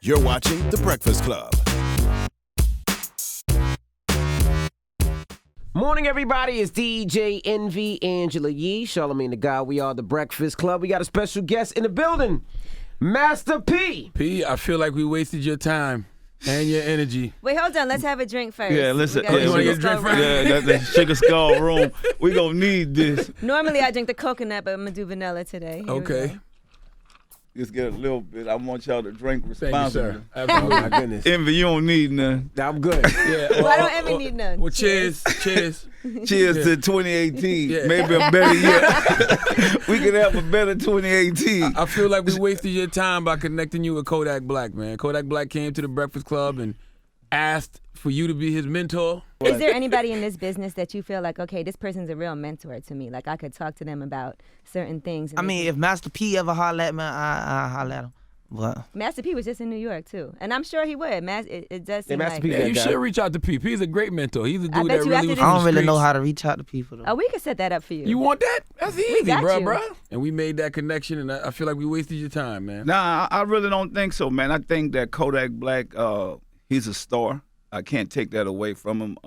You're watching The Breakfast Club. Morning, everybody. It's DJ Envy, Angela Yee, Charlamagne the God. We are The Breakfast Club. We got a special guest in the building, Master P. P, I feel like we wasted your time and your energy. Wait, hold on. Let's have a drink first. Yeah, listen. You want to get a drink first? Yeah, that sugar skull room. We gonna need this. Normally I drink the coconut, but I'm going to do vanilla today. Here we Okay. go. Just get a little bit. I want y'all to drink Thank you, responsibly. sir. Oh, Absolutely. my goodness. Envy, you don't need none. I'm good. Yeah, Well, I don't ever need none. Well, cheers. Cheers. Cheers to 2018. Yeah. Maybe a better year. We could have a better 2018. I feel like we wasted your time by connecting you with Kodak Black, man. Kodak Black came to the Breakfast Club and asked for you to be his mentor. Is there anybody in this business that you feel like, okay, this person's a real mentor to me? Like I could talk to them about certain things. I mean, if Master P ever holler at me, I holler at him. But Master P was just in New York too, and I'm sure he would. It does seem Master like. P Yeah, you should reach out to P. He's a great mentor. He's a I dude bet that you really after was this- I from don't the really know streets. how to reach out to people, though. Oh, we could set that up for you. You want that? That's easy, got bro, you. bro. And we made that connection, and I feel like we wasted your time, man. Nah, I really don't think so, man. I think that Kodak Black, he's a star. I can't take that away from him.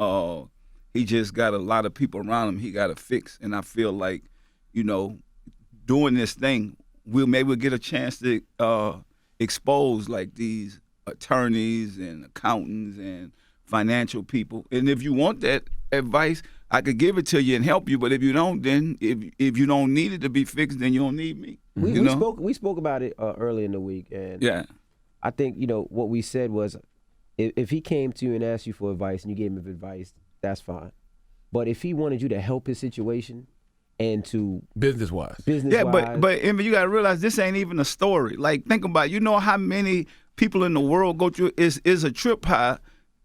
He just got a lot of people around him he got to fix. And I feel like, doing this thing, we'll get a chance to expose like these attorneys and accountants and financial people. And if you want that advice, I could give it to you and help you. But if you don't, then if you don't need it to be fixed, then you don't need me. We spoke about it earlier in the week, and Yeah. I think what we said was, if he came to you and asked you for advice and you gave him advice, that's fine. But if he wanted you to help his situation and to Business-wise. Yeah, but Envy, you gotta realize this ain't even a story. Like, think about it. You know how many people in the world go through is a trip high.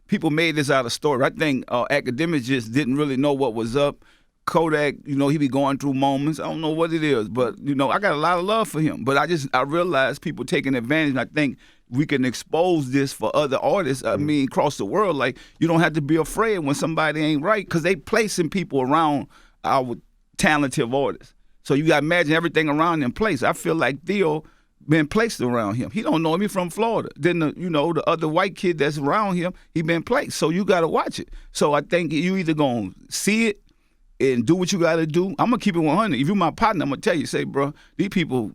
People made this out of story. I think academics just didn't really know what was up. Kodak, he be going through moments. I don't know what it is, but I got a lot of love for him. But I realize people taking advantage. And I think we can expose this for other artists. I mean, across the world. Like, you don't have to be afraid when somebody ain't right, because they placing people around our talented artists. So you got to imagine everything around them place. I feel like Theo been placed around him. He don't know me from Florida. Then the other white kid that's around him, he been placed. So you got to watch it. So I think you either gonna see it and do what you got to do. I'm gonna keep it 100. If you're my partner, I'm gonna tell you, say, bro, these people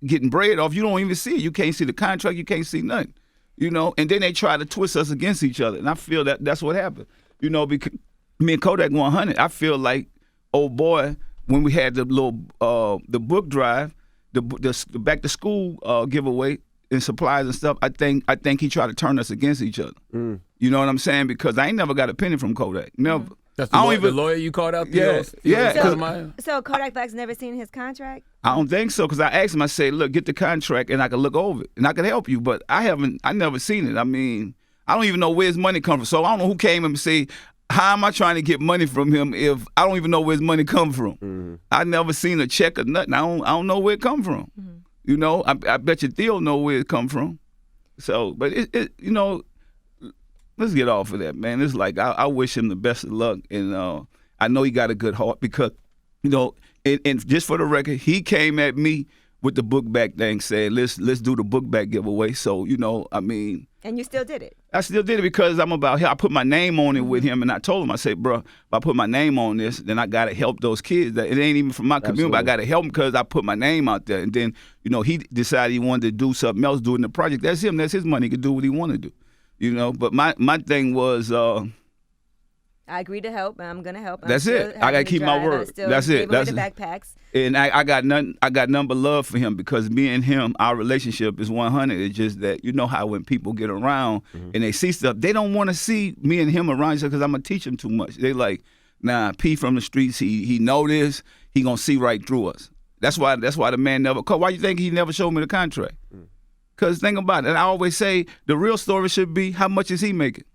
getting bread off. You don't even see it. You can't see the contract. You can't see nothing. And then they try to twist us against each other. And I feel that that's what happened. Because me and Kodak 100. I feel like, oh boy, when we had the little the book drive, the back to school giveaway and supplies and stuff, I think he tried to turn us against each other. You know what I'm saying? Because I ain't never got a penny from Kodak. Never. That's I don't the lawyer you called out? Yeah. So Kodak Black's never seen his contract? I don't think so, because I asked him, I said, look, get the contract and I can look over it and I can help you. But I never seen it. I mean, I don't even know where his money come from. So I don't know who came and say, how am I trying to get money from him if I don't even know where his money come from? Mm-hmm. I never seen a check or nothing. I don't know where it come from. Mm-hmm. I bet you Theo know where it come from. So, but let's get off of that, man. It's like I wish him the best of luck, and I know he got a good heart because, and just for the record, he came at me with the book back thing, saying let's do the book back giveaway. So And you still did it. I still did it because I'm about here. I put my name on it with him, and I told him, I said, bro, if I put my name on this, then I got to help those kids. It ain't even from my community, but I got to help them because I put my name out there. And then, he decided he wanted to do something else, doing the project. That's him. That's his money. He could do what he want to do. But my thing was, I agreed to help, and I'm gonna help. That's it. I gotta keep my word. That's it. That's the backpacks. And I got nothing but love for him, because me and him, our relationship is 100. It's just that how when people get around and they see stuff, they don't want to see me and him around each other because I'm gonna teach them too much. They like, nah, P from the streets. He know this. He gonna see right through us. That's why the man never. Why you think he never showed me the contract? Because think about it. And I always say the real story should be, how much is he making?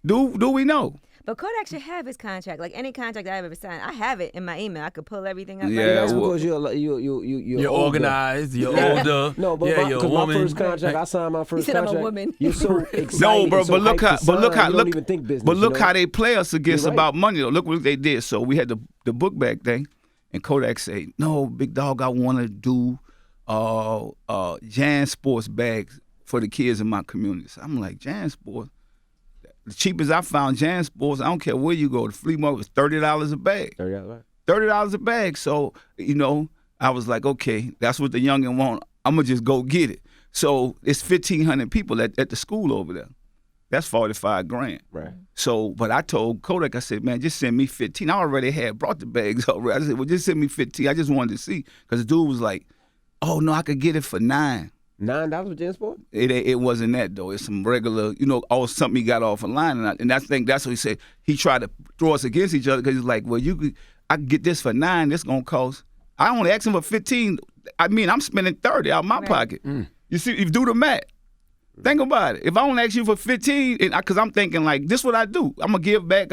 Do we know? But Kodak should have his contract. Like any contract I've ever signed, I have it in my email. I could pull everything up. Yeah, That's well, because you're You're organized. You're older. No, but yeah, you're a my woman. first contract, I signed my first You said I'm a contract. woman. You're so excited. No, bro, and so but look hyped to how sign, you don't even think business. But look you know? how they play us against You're right. about money though. Look what they did. So we had the book bag thing, and Kodak say, "No, big dog, I want to do Jan Sports bags for the kids in my community. So I'm like, JanSports. The cheapest I found JanSports, I don't care where you go, the flea market was $30 a bag. $30 a bag. So, I was like, okay, that's what the youngin' want. I'm going to just go get it. So it's 1,500 people at the school over there. That's $45,000. Right. So, but I told Kodak, I said, man, just send me 15. I already had brought the bags over. I said, well, just send me 15. I just wanted to see. Because the dude was like, oh, no, I could get it for $9. $9 with JanSports? It wasn't that, though. It's some regular, something he got off a line. And that's what he said. He tried to throw us against each other because he's like, well, I could get this for $9. This going to cost. I only asked him for 15. I mean, I'm spending 30 out of my pocket. You see, if you do the math. Think about it. If I only ask you for 15, because I'm thinking like, this is what I do. I'm going to give back.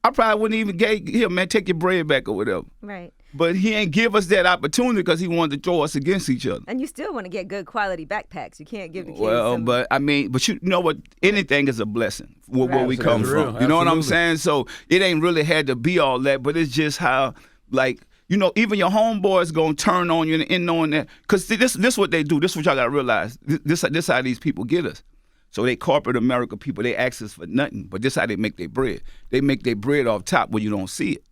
I probably wouldn't even give him, man, take your bread back or whatever. Right. But he ain't give us that opportunity because he wanted to throw us against each other. And you still want to get good quality backpacks. You can't give the kids but you know what? Anything is a blessing where we come from. Real. You know what I'm Absolutely. saying? So it ain't really had to be all that, but it's just how, like, even your homeboys gonna turn on you and knowing that. Because this what they do. This what y'all gotta realize. This how these people get us. So they corporate America people, they ask us for nothing, but this how they make their bread. They make their bread off top where you don't see it.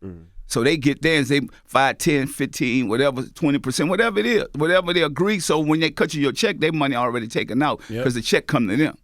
So they get theirs, they 5, 10, 15, whatever, 20%, whatever it is, whatever they agree. So when they cut you your check, their money already taken out because the check come to them.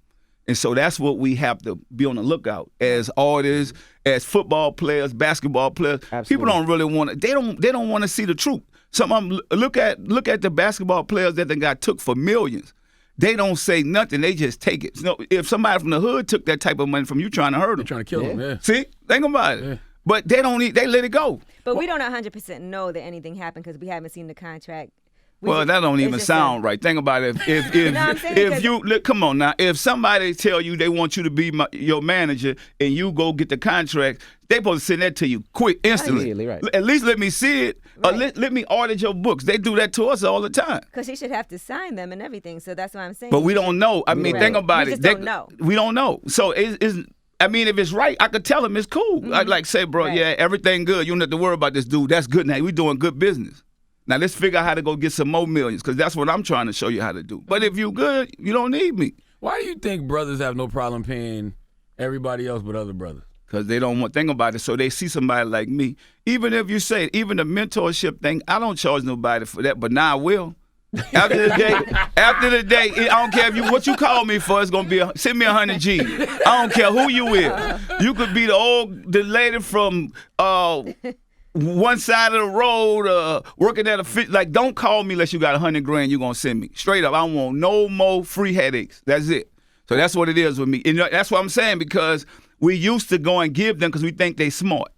And so that's what we have to be on the lookout as artists, as football players, basketball players. Absolutely. People don't really want to. They don't want to see the truth. Some of them look at the basketball players that they got took for millions. They don't say nothing. They just take it. If somebody from the hood took that type of money from you, trying to hurt them. They're trying to kill them, yeah. See, think about it. Yeah. But they don't. They let it go. But we don't 100% know that anything happened because we haven't seen the contract. That don't even sound right. Think about it. If you look, come on now. If somebody tell you they want you to be your manager and you go get the contract, they supposed to send that to you quick, instantly. Immediately, right. At least let me see it. Or Right. let me audit your books. They do that to us all the time. Because he should have to sign them and everything. So that's why I'm saying. But we don't know. I mean, Right. think about We it. just don't know. We don't know. So if it's right, I could tell him it's cool. I'd like say, bro, Right. yeah, everything good. You don't have to worry about this dude. That's good now. We doing good business. Now let's figure out how to go get some more millions because that's what I'm trying to show you how to do. But if you good, you don't need me. Why do you think brothers have no problem paying everybody else but other brothers? Because they don't want to think about it. So they see somebody like me. Even if you say, even the mentorship thing, I don't charge nobody for that, but now I will. After the day, I don't care what you call me for. It's gonna be send me 100 G. I don't care who you is. You could be the lady from one side of the road, working at a fit. Like, don't call me unless you got 100 grand. You gonna send me straight up. I don't want no more free headaches. That's it. So that's what it is with me, and that's what I'm saying because we used to go and give them because we think they smart.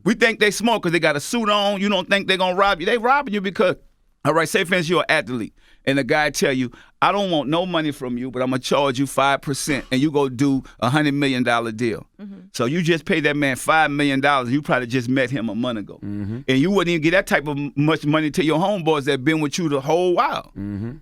We think they smart because they got a suit on. You don't think they're gonna rob you. They robbing you because. All right, say for instance you're an athlete, and the guy tell you, I don't want no money from you, but I'm going to charge you 5%, and you go do a $100 million deal. So you just pay that man $5 million, you probably just met him a month ago. And you wouldn't even get that type of much money to your homeboys that been with you the whole while.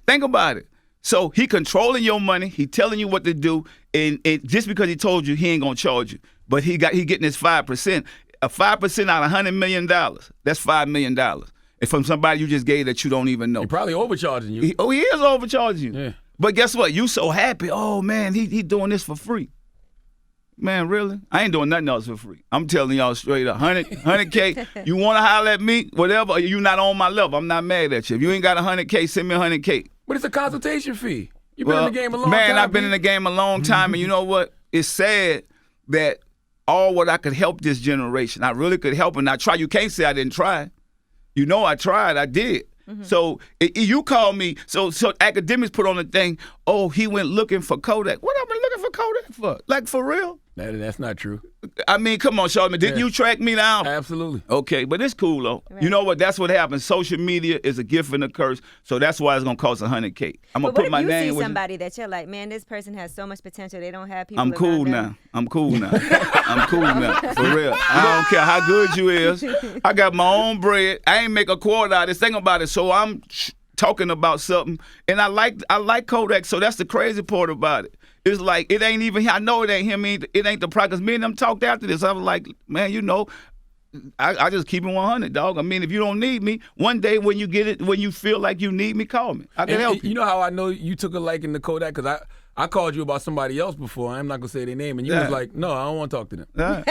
Think about it. So he controlling your money, he telling you what to do, and just because he told you, he ain't going to charge you. But he getting his 5%. A 5% out of $100 million, that's $5 million. And from somebody you just gave that you don't even know. He probably overcharging you. He is overcharging you. Yeah. But guess what? You so happy. Oh, man, he doing this for free. Man, really? I ain't doing nothing else for free. I'm telling y'all straight up. 100K, you want to holler at me, whatever, you not on my level. I'm not mad at you. If you ain't got 100K, send me 100K. But it's a consultation fee. You've been in the game a long time. Man, I've been in the game a long time, and you know what? It's sad that all what I could help this generation, I really could help, and I try. You can't say I didn't try. You know I tried, I did. So you call me, so academics put on the thing, oh, he went looking for Kodak. What I've been looking for Kodak for? Like, for real? That's not true. I mean, come on, Charlamagne, didn't you track me down? Absolutely. Okay, but it's cool, though. Right. You know what? That's what happens. Social media is a gift and a curse, so that's why it's going to cost 100K. I'm going But to put my what if name you see with somebody that you're like, man, this person has so much potential, they don't have people I'm cool around them. now. I'm cool now. I'm cool now. For real. I don't care how good you is. I got my own bread. I ain't make a quarter out of this. Think about it. So I'm talking about something, and I like Kodak, so that's the crazy part about it. It's like, it ain't even, I know it ain't him, it ain't the product, because me and them talked after this. I was like, man, I just keep it 100, dog. I mean, if you don't need me, one day when you get it, when you feel like you need me, call me. I can help you. You know how I know you took a liking to Kodak? Because I called you about somebody else before. I'm not going to say their name. And you was like, no, I don't want to talk to them. Man,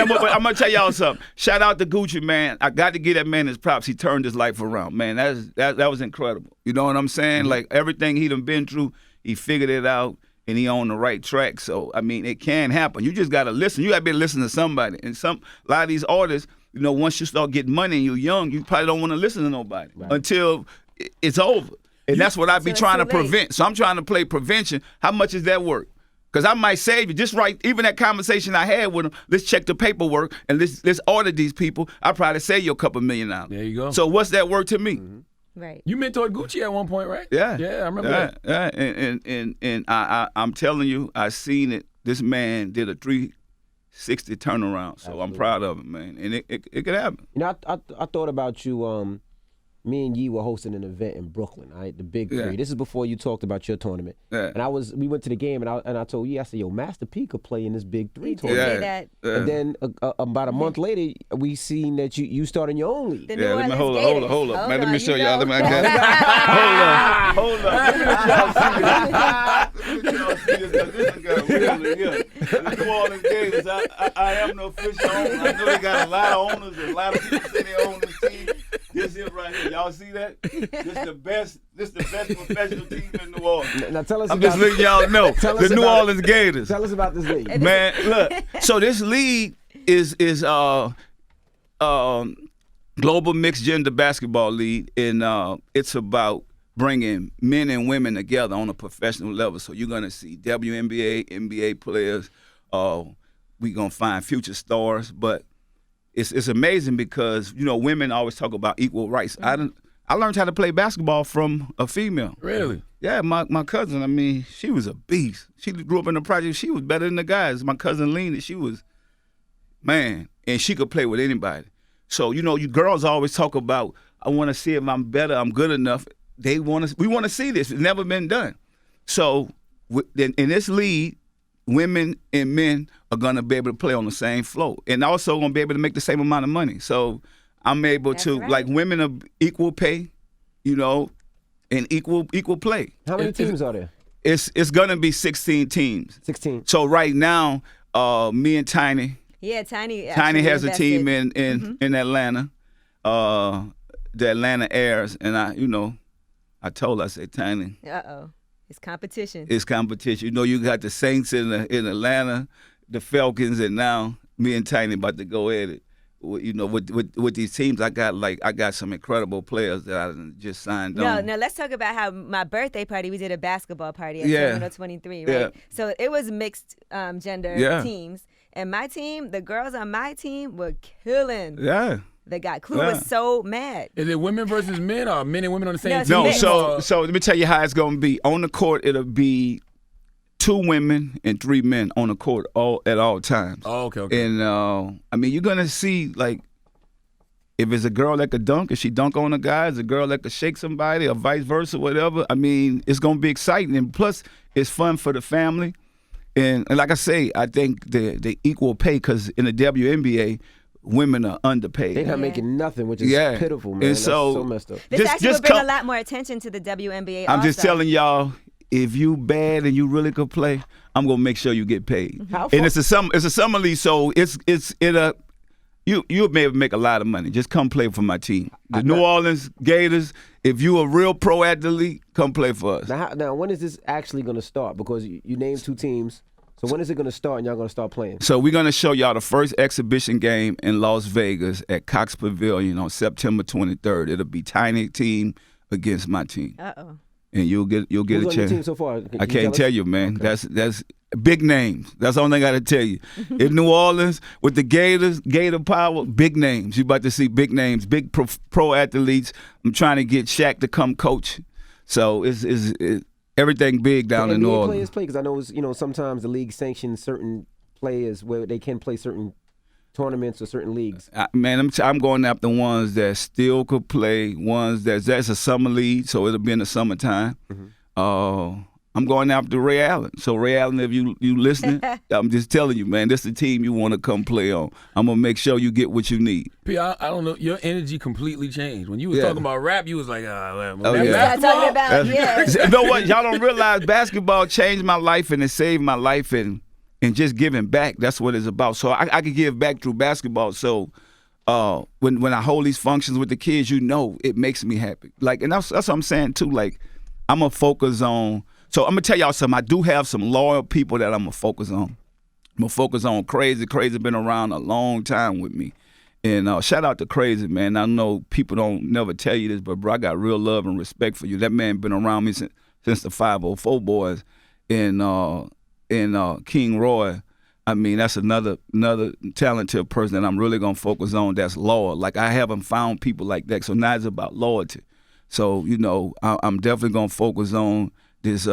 I'm going to tell y'all something. Shout out to Gucci, man. I got to give that man his props. He turned his life around, man. That was incredible. You know what I'm saying? Like, everything he done been through, he figured it out. And he on the right track. So, I mean, it can happen. You just got to listen. You got to be able to listen to somebody. And a lot of these artists, you know, once you start getting money and you're young, you probably don't want to listen to nobody until it's over. And that's what I be trying to prevent. So I'm trying to play prevention. How much is that work? Because I might save you. Just right, even that conversation I had with him, let's check the paperwork and let's audit these people. I probably save you a couple $1 million. There you go. So what's that worth to me? Mm-hmm. Right. You mentored Gucci at one point, right? Yeah. Yeah, I remember that. Yeah, and I'm telling you, I seen it. This man did a 360 turnaround, so I'm proud of him, man. And it could happen. You know, I thought about you. Me and Yee were hosting an event in Brooklyn, right? The Big Three. This is before you talked about your tournament. Yeah. And we went to the game, and I told Yee, I said, yo, Master P could play in this Big Three He did tournament. say that. And then about a month later, we seen that you started your own league. The New Let me Orleans hold Gators. up. Man, let me on, show you y'all. know. Hold up. Let me y'all see this. Let me y'all see this. 'Cause this got really here. The New Orleans Gators, I am the official owner. I know they got a lot of owners and a lot of people say they own this team. This here right here. Y'all see that? This the best professional team in New Orleans. Now tell us I'm about just letting y'all know. The New Orleans Gators. Tell us about this league. Man, look. So this league is Global Mixed Gender Basketball League, and it's about bringing men and women together on a professional level. So you're gonna see WNBA, NBA players. We're gonna find future stars, but it's amazing because you know women always talk about equal rights. I learned how to play basketball from a female. Really? Yeah, my cousin. I mean, she was a beast. She grew up in the project. She was better than the guys. My cousin Lena, she was, man, and she could play with anybody. So you know, you girls always talk about, I want to see if I'm better, I'm good enough. We want to see this. It's never been done. So in this league, women and men are gonna be able to play on the same floor, and also gonna be able to make the same amount of money. So I'm able to like women are equal pay, you know, and equal play. How many teams are there? It's gonna be 16 teams. 16. So right now, me and Tiny. Yeah, Tiny Tiny has a team invested. in Atlanta. The Atlanta Airs, and I told her, I said, Tiny. It's competition. It's competition. You know, you got the Saints in Atlanta, the Falcons, and now me and Tiny about to go at it. You know, with these teams, I got some incredible players that I just signed on. No, let's talk about how my birthday party, we did a basketball party at Terminal 23, right? Yeah. So it was mixed gender teams. And my team, the girls on my team were killing. Yeah. The guy, Clue was so mad. Is it women versus men or men and women on the same team? No, mixed. so let me tell you how it's going to be. On the court, it'll be 2 women and 3 men on the court at all times. Oh, okay. And, I mean, you're going to see, like, if it's a girl that could dunk, if she dunk on a guy, it's a girl that could shake somebody or vice versa, whatever. I mean, it's going to be exciting. And plus, it's fun for the family. And like I say, I think the equal pay, because in the WNBA, women are underpaid. They're not making nothing, which is pitiful, man. And That's so messed up. This actually would bring a lot more attention to the WNBA I'm also. just telling y'all, if you bad and you really could play, I'm gonna make sure you get paid. And it's a summer league, so you'll be able to make a lot of money. Just come play for my team. The New Orleans Gators, if you a real pro athlete, come play for us. Now when is this actually going to start? Because you named 2 teams. So when is it going to start and y'all going to start playing? So we're going to show y'all the first exhibition game in Las Vegas at Cox Pavilion on September 23rd. It'll be Tiny team against my team. Uh-oh. And you'll get Who's a on your chance. team so far? I can't tell you, man. Okay. That's big names. That's the only thing I got to tell you. In New Orleans, with the Gators, Gator Power, big names. You're about to see big names, big pro athletes. I'm trying to get Shaq to come coach. So it's everything big down in New Orleans. Players play because I know sometimes the league sanctions certain players where they can play certain tournaments or certain leagues. I'm going after ones that still could play. Ones that's a summer league, so it'll be in the summertime. I'm going after Ray Allen. So Ray Allen, if you listening, I'm just telling you, man, this is the team you want to come play on. I'm gonna make sure you get what you need. P, I don't know. Your energy completely changed when you was Yeah. talking about rap. You was like, well, Oh, that yeah. basketball? Talking about, yeah. You know what? Y'all don't realize basketball changed my life and it saved my life and just giving back. That's what it's about. So I could give back through basketball. So when I hold these functions with the kids, you know, it makes me happy. Like, and that's what I'm saying too. Like, I'm gonna focus on. So I'm gonna tell y'all something. I do have some loyal people that I'm gonna focus on. I'm gonna focus on Crazy. Crazy been around a long time with me. And shout out to Crazy, man. I know people don't never tell you this, but bro, I got real love and respect for you. That man been around me since the 504 boys and King Roy. I mean, that's another talented person that I'm really gonna focus on. That's loyal. Like, I haven't found people like that. So now it's about loyalty. So, you know, I'm definitely gonna focus on this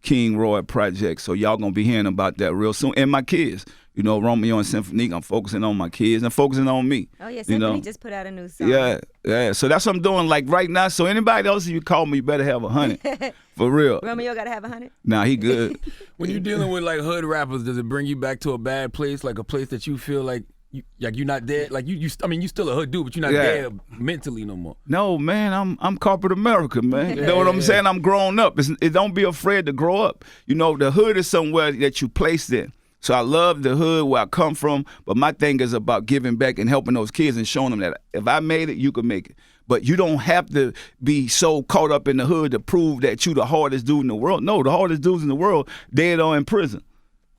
King Roy project. So y'all gonna be hearing about that real soon. And my kids. You know, Romeo and Symphonique, I'm focusing on my kids and focusing on me. Oh, yeah, you Symphony know? just put out a new song. Yeah. So that's what I'm doing, like, right now. So anybody else, if you call me, you better have 100. For real. Romeo got to have 100? Nah, he good. When you're dealing with like hood rappers, does it bring you back to a bad place, like a place that you feel like you're not dead? Like you still a hood dude, but you're not there mentally no more. No, man, I'm corporate America, man. You know what I'm saying? I'm grown up. Don't be afraid to grow up. You know, the hood is somewhere that you placed in. So I love the hood where I come from, but my thing is about giving back and helping those kids and showing them that if I made it, you can make it. But you don't have to be so caught up in the hood to prove that you the hardest dude in the world. No, the hardest dudes in the world, dead or in prison.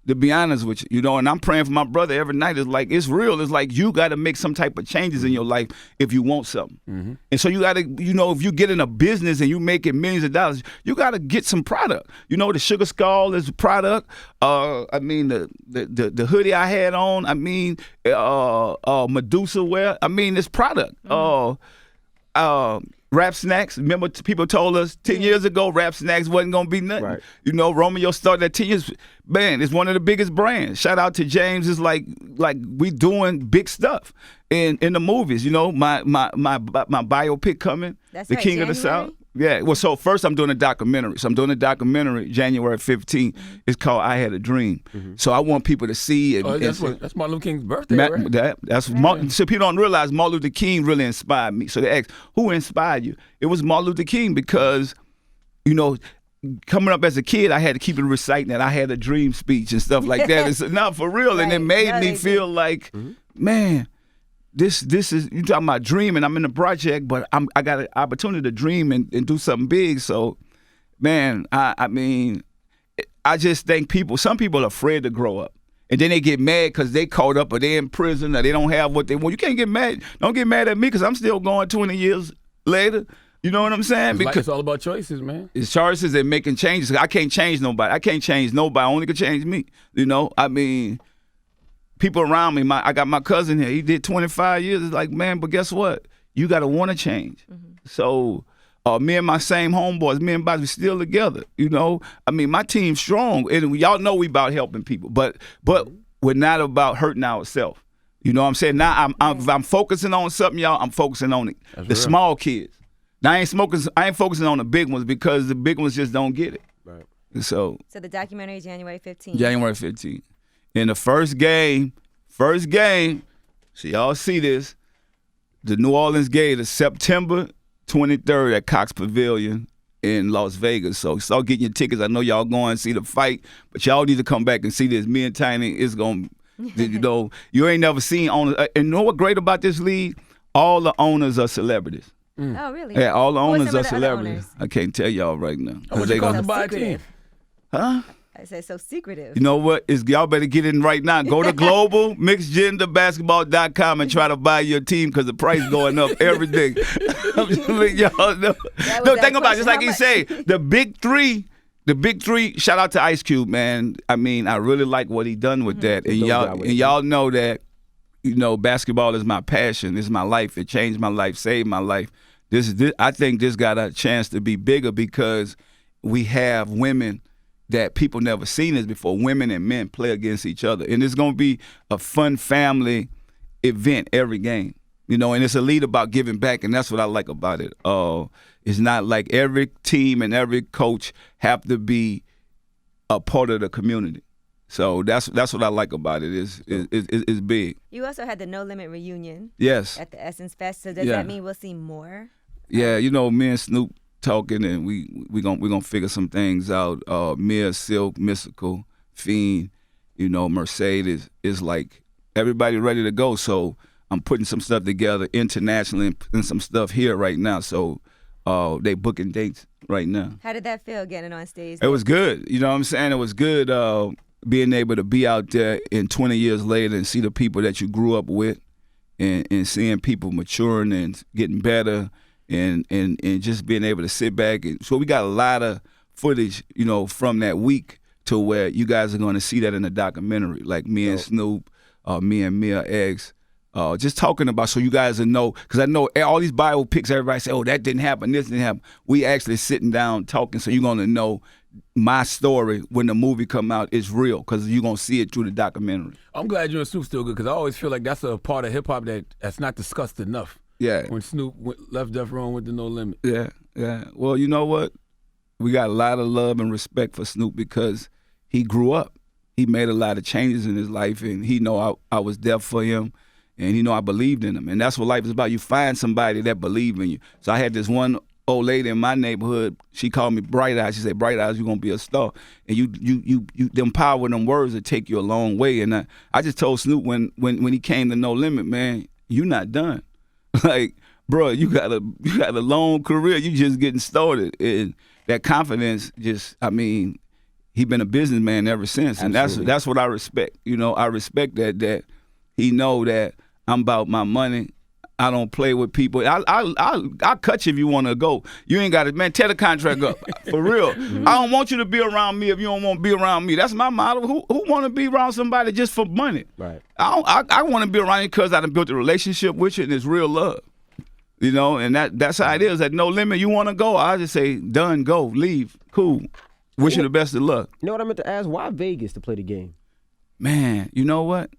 To be honest with you, you know, and I'm praying for my brother every night. It's like, it's real. It's like you got to make some type of changes in your life if you want something. Mm-hmm. And so you got to, you know, if you get in a business and you making millions of dollars, you got to get some product. You know, the Sugar Skull is a product. I mean, the hoodie I had on, I mean, Medusa wear, I mean, it's product. Rap Snacks. Remember, people told us 10 years ago Rap Snacks wasn't going to be nothing. Right. You know, Romeo started at 10 years. Man, it's one of the biggest brands. Shout out to James. It's like we doing big stuff in the movies. You know, my biopic coming, That's The right, King of the January? South. Yeah, well, so first I'm doing a documentary. So I'm doing a documentary January 15th. Mm-hmm. It's called I Had a Dream. Mm-hmm. So I want people to see it. That's Martin Luther King's birthday, right? So people don't realize Martin Luther King really inspired me. So they ask, who inspired you? It was Martin Luther King because, you know, coming up as a kid, I had to keep it reciting that I had a dream speech and stuff like that. It's not for real. Right. And it made me feel like, man, this is, you talking about dreaming. I'm in the project, but I got an opportunity to dream and do something big. So, man, I mean, I just think some people are afraid to grow up. And then they get mad because they caught up or they're in prison or they don't have what they want. You can't get mad. Don't get mad at me because I'm still going 20 years later. You know what I'm saying? Because it's all about choices, man. It's choices and making changes. I can't change nobody. I can't change nobody. I only can change me. You know, I mean, people around me, I got my cousin here. He did 25 years. It's like, man, but guess what? You got to want to change. Mm-hmm. So me and my same homeboys, me and Bobby, we still together. You know, I mean, my team's strong. And y'all know we about helping people. But we're not about hurting ourselves. You know what I'm saying? Now I'm focusing on something, y'all. I'm focusing on the small kids. Now I ain't focusing on the big ones because the big ones just don't get it. Right. So the documentary is January 15th. January 15th. In the first game, so y'all see this, the New Orleans game is September 23rd at Cox Pavilion in Las Vegas. So start getting your tickets. I know y'all going to see the fight, but y'all need to come back and see this. Me and Tiny is going to, you know, you ain't never seen owners. And you know what great about this league? All the owners are celebrities. Oh, really? Yeah, all the owners are the celebrities. I can't tell y'all right now. What you call the buy team? Huh? I said so secretive. You know what? Y'all better get in right now. Go to globalmixedgenderbasketball.com and try to buy your team because the price going up every day. I'm just letting y'all know. No, think about it. Just like he say, the big three, shout out to Ice Cube, man. I mean, I really like what he done with that. And y'all know that, you know, basketball is my passion. It's my life. It changed my life, saved my life. I think this got a chance to be bigger because we have women that people never seen this before. Women and men play against each other. And it's going to be a fun family event every game. You know, and it's a lead about giving back, and that's what I like about it. It's not like every team and every coach have to be a part of the community. So that's what I like about it. It's big. You also had the No Limit reunion. Yes. At the Essence Fest. So does that mean we'll see more? Yeah, me and Snoop talking, and we gonna figure some things out. Mia, Silk, Mystical, Fiend, Mercedes is like everybody ready to go. So I'm putting some stuff together internationally and some stuff here right now. So they booking dates right now. How did that feel getting on stage? It was good. You know what I'm saying? It was good being able to be out there and 20 years later and see the people that you grew up with and seeing people maturing and getting better and just being able to sit back. So we got a lot of footage, from that week to where you guys are going to see that in the documentary, like me and Snoop, me and Mia X. Just talking about so you guys will know, because I know all these biopics, everybody say, oh, that didn't happen, this didn't happen. We actually sitting down talking, so you're going to know my story when the movie come out is real, because you're going to see it through the documentary. I'm glad you and Snoop still good, because I always feel like that's a part of hip-hop that's not discussed enough. Yeah. When Snoop left Death Row with the No Limit. Yeah. Well, you know what? We got a lot of love and respect for Snoop because he grew up. He made a lot of changes in his life, and he know I was there for him. And he know I believed in him. And that's what life is about. You find somebody that believe in you. So I had this one old lady in my neighborhood. She called me Bright Eyes. She said, Bright Eyes, you're going to be a star. And you them power of them words that take you a long way. And I just told Snoop when he came to No Limit, man, you not done. Like, bro, you got a long career. You just getting started. And that confidence he been a businessman ever since. And that's what I respect. I respect that he know that I'm about my money. I don't play with people. I'll cut you if you want to go. You ain't got to, man, tear the contract up. For real. I don't want you to be around me if you don't want to be around me. That's my motto. Who want to be around somebody just for money? Right. I want to be around you because I done built a relationship with you and it's real love. And that's how it is. At No Limit, you want to go, I just say, done, go, leave, cool. Wish you the best of luck. You know what I meant to ask? Why Vegas to play the game? Man, you know what?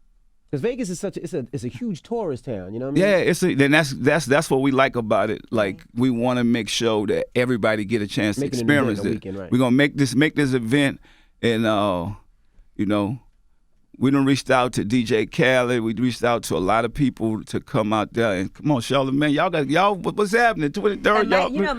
Because Vegas is it's a huge tourist town, you know what I mean? Yeah, that's what we like about it. Like, we want to make sure that everybody get a chance to experience it. Weekend, right. We're gonna make this event, and we done reached out to DJ Khaled. We reached out to a lot of people to come out there and come on, Charlamagne, y'all what's happening? 23rd,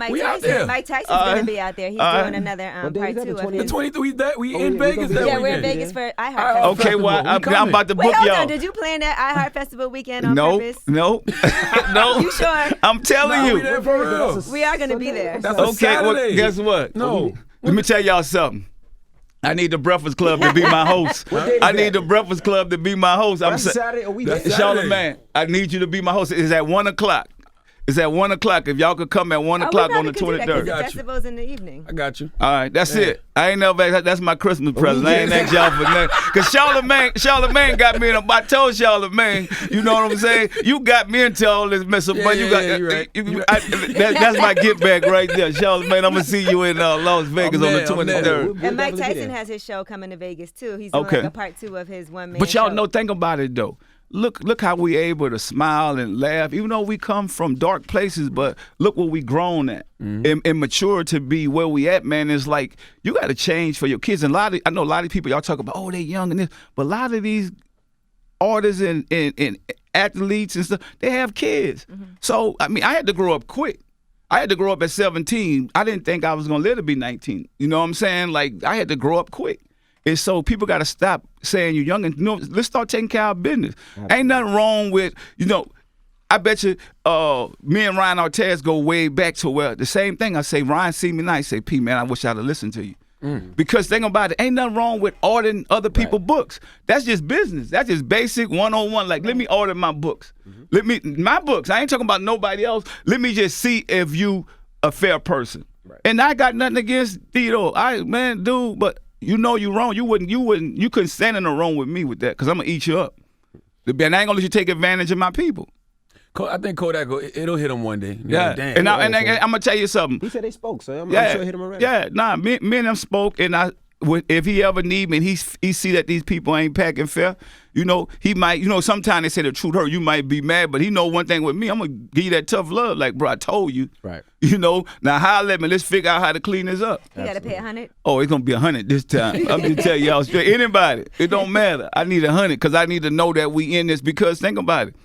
Mike Tyson's gonna be out there. He's doing another part 2 of The his. 23rd, we in Vegas that weekend. Yeah, we're in Vegas for iHeart. Okay, well, I'm about to book Wait, hold y'all. on. Did you plan that iHeart Festival weekend on purpose? No. You sure? I'm telling you. We there for real. We are gonna be there. That's a Okay, well, Saturday. guess what? No. Let me tell y'all something. I need the Breakfast Club to be my host. I need the Breakfast Club to be my host. That's Saturday or weekend? That's Saturday. Charlamagne, I need you to be my host. It's at 1 o'clock. It's at 1 o'clock. If y'all could come at 1 o'clock on the 23rd. The festival's in the evening. I got you. All right, that's it. I ain't never. That's my Christmas present. I ain't asked y'all for nothing. Cause Charlamagne got me in. I told Charlamagne, you know what I'm saying? You got me into all this mess up, but you got. That's my get back right there, Charlamagne. I'm gonna see you in Las Vegas on the 23rd. And Mike Tyson has his show coming to Vegas too. He's doing like a part 2 of his one man. But y'all show. know, think about it though. Look how we able to smile and laugh, even though we come from dark places, but look what we grown at and mature to be where we at, man. It's like, you got to change for your kids. And I know a lot of people, y'all talk about, oh, they young and this, but a lot of these artists and athletes and stuff, they have kids. So, I had to grow up quick. I had to grow up at 17. I didn't think I was going to live to be 19. You know what I'm saying? Like, I had to grow up quick. And so people got to stop saying you're young and let's start taking care of business. Ain't nothing wrong with, I bet you me and Ryan Artez go way back to where the same thing. I say, Ryan see me nice. Say, P, man, I wish I'd have listened to you. Because think about it, ain't nothing wrong with ordering other people's books. That's just business. That's just basic 101. Like, let me order my books. My books. I ain't talking about nobody else. Let me just see if you a fair person. Right. And I got nothing against Tito. But you know you wrong. You couldn't stand in the room with me with that, because I'm gonna eat you up. And I ain't gonna let you take advantage of my people. I think Kodak, it'll hit him one day. Yeah, damn. and I'm gonna tell you something. He said they spoke, so I'm sure it hit him already. Yeah, me and them spoke, and if he ever need me and he see that these people ain't packing fair, you know, he might, you know, sometimes they say the truth hurt. You might be mad, but he know one thing with me. I'm going to give you that tough love. Like, bro, I told you. Right. You know, now holler at me. Let's figure out how to clean this up. You got to pay $100. Oh, it's going to be $100 this time. I'm just telling y'all straight. Anybody, it don't matter. I need $100 because I need to know that we in this because think about it.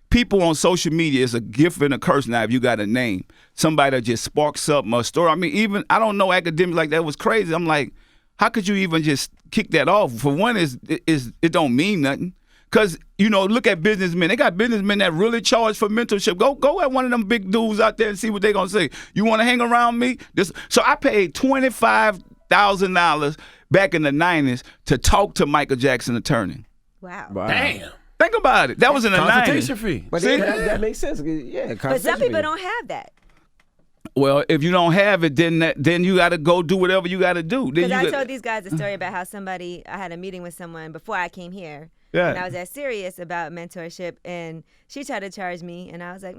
People on social media is a gift and a curse now if you got a name. Somebody that just sparks up a story. I mean, even, I don't know academics like that was crazy. I'm like, how could you even just kick that off? For one, it don't mean nothing. Because, you know, look at businessmen. They got businessmen that really charge for mentorship. Go at one of them big dudes out there and see what they going to say. You want to hang around me? So I paid $25,000 back in the 90s to talk to Michael Jackson attorney. Wow. Damn. Think about it. That was in the 90s. Consultation fee. But See? that makes sense. Yeah, But some people don't have that. Well, if you don't have it, then you got to go do whatever you got to do. Because I told these guys a story about how I had a meeting with someone before I came here. Yeah. And I was that serious about mentorship, and she tried to charge me, and I was like,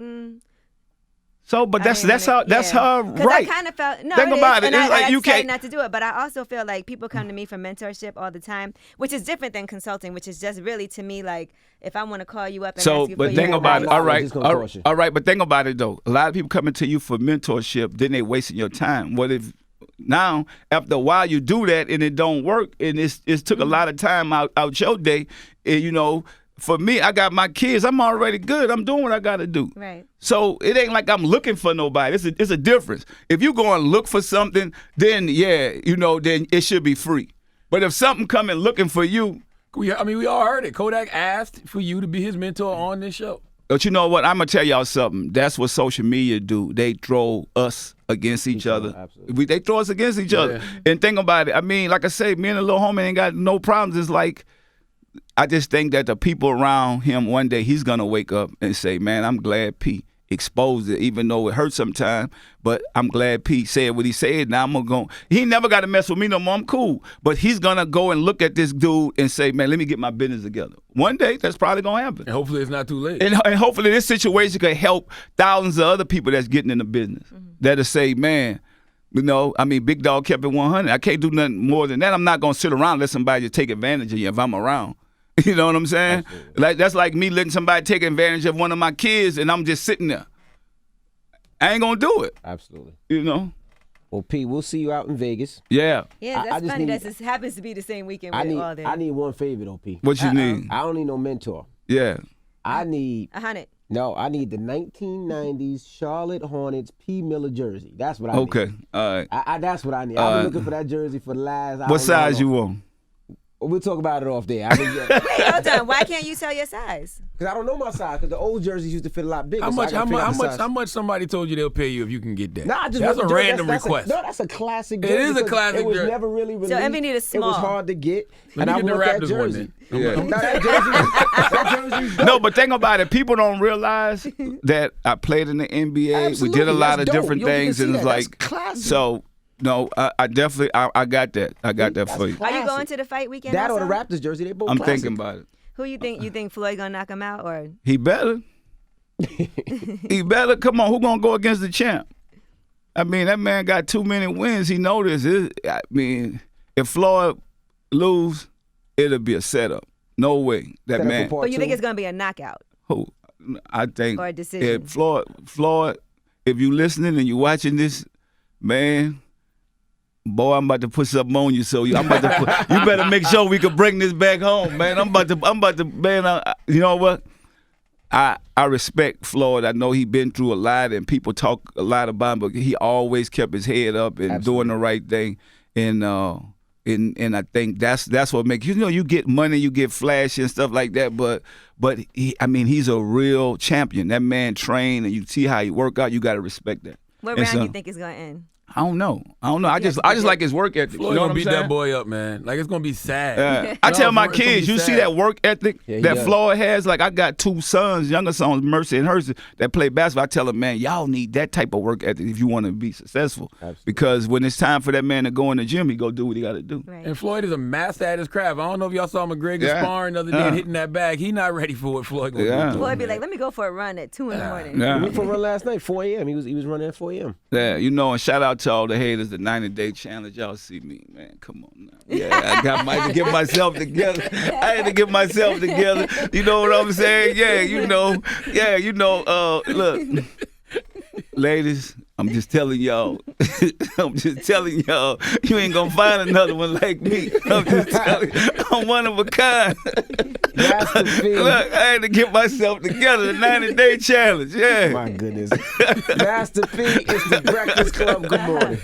So, but that's her right. Because I kind of felt Think about it. And It's like I you decided can't not to do it, but I also feel like people come to me for mentorship all the time, which is different than consulting, which is just really to me like if I want to call you up and ask you for but think your about it. advice. All right, but think about it though. A lot of people coming to you for mentorship, then they wasting your time. What if now after a while you do that and it don't work and it took a lot of time out your day, and, you know. For me, I got my kids. I'm already good. I'm doing what I got to do. Right. So it ain't like I'm looking for nobody. It's a difference. If you go and look for something, then then it should be free. But if something coming looking for you, We all heard it. Kodak asked for you to be his mentor on this show. but you know what? I'm gonna tell y'all something. That's what social media do. They throw us against each other. Absolutely. They throw us against each other. And think about it. I mean, like I say, me and the little homie ain't got no problems. It's like. I just think that the people around him one day he's gonna wake up and say, "Man, I'm glad P exposed it, even though it hurt sometimes. But I'm glad P said what he said. Now I'm gonna go. He never got to mess with me no more. I'm cool. But he's gonna go and look at this dude and say, "Man, let me get my business together." One day that's probably gonna happen. And hopefully it's not too late. And hopefully this situation could help thousands of other people that's getting in the business. That'll say, "Man." You know, I mean, Big Dog kept it 100. I can't do nothing more than that. I'm not gonna sit around and let somebody just take advantage of you if I'm around. You know what I'm saying? Absolutely. Like that's like me letting somebody take advantage of one of my kids, and I'm just sitting there. I ain't gonna do it. Absolutely. You know? Well, P, we'll see you out in Vegas. Yeah. Yeah, I that's just funny. need- That happens to be the same weekend I we're all there. need one favor though, P. What you need? I don't need no mentor. Yeah. I need $100. I need the 1990s Charlotte Hornets P. Miller jersey. That's what I need. Okay. All right. That's what I need. I've been looking for that jersey for the last. What size you want? We'll talk about it off there. Wait, hold on. Why can't you tell your size? Because I don't know my size. Because the old jerseys used to fit a lot bigger. How so I much? gotta figure out the size. How much somebody told you they'll pay you if you can get that? Nah, I just that's want a the jersey. random request. That's a classic It jersey. is a because classic It was jersey. never really released. Envy need a It was small. hard to get, Let and me I get the want that Raptors one jersey. then. Yeah. Now, that jersey's dope. No, but think about it. People don't realize that I played in the NBA. Absolutely, We did a lot that's of dope. different You don't even things, see and that. it's That's like classic. so. No, I definitely I got that. I got that for you. Are you going Classic. to the fight weekend? That or also? the Raptors jersey? They both I'm classic. thinking about it. Who you think? You think Floyd gonna knock him out or? He better. He better. Come on, who gonna go against the champ? I mean, that man got too many wins. He know this. I mean, if Floyd lose, it'll be a setup. No way. That Set up man. for part But you think two. it's gonna be a knockout? Who? I think Or a decision. if Floyd, if you listening and you watching this, man. Boy, I'm about to put something on you, so I'm about to put, you better make sure we can bring this back home, man. I'm about to, man. You know what? I respect Floyd. I know he been through a lot, and people talk a lot about him, but he always kept his head up and doing the right thing. And I think that's what makes you get money, you get flash and stuff like that. But he's a real champion. That man trained, and you see how he work out. You got to respect that. What And round so- you think is gonna end? I don't know. I just like his work ethic. Floyd You know gonna what I'm beat saying? that boy up, man. Like it's gonna be sad. Yeah. You I know, tell my it's gonna be kids, you see sad. that work ethic Yeah, he that does. Floyd has? Like, I got two sons, younger sons, Mercy and Hurst, that play basketball. I tell them, man, y'all need that type of work ethic if you want to be successful. Absolutely. Because when it's time for that man to go in the gym, he go do what he got to do. Right. And Floyd is a master at his craft. I don't know if y'all saw McGregor Yeah. sparring the other day Yeah. and hitting that bag. He not ready for what Floyd gonna Yeah. do. to him, Floyd be man. like, let me go for a run at 2 in the morning. Yeah. We went for a run last night, 4 a.m. He was running at 4 a.m. Yeah, and shout out out to all the haters, the 90-day challenge. Y'all see me, man. Come on now. Yeah, I had to get myself together. I had to get myself together. You know what I'm saying? Yeah, you know. Look, ladies, I'm just telling y'all. You ain't gonna find another one like me. I'm just telling you. I'm one of a kind. Master P. Look, I had to get myself together. The 90-day challenge. Yeah. My goodness. Master P, it's the Breakfast Club. Good morning.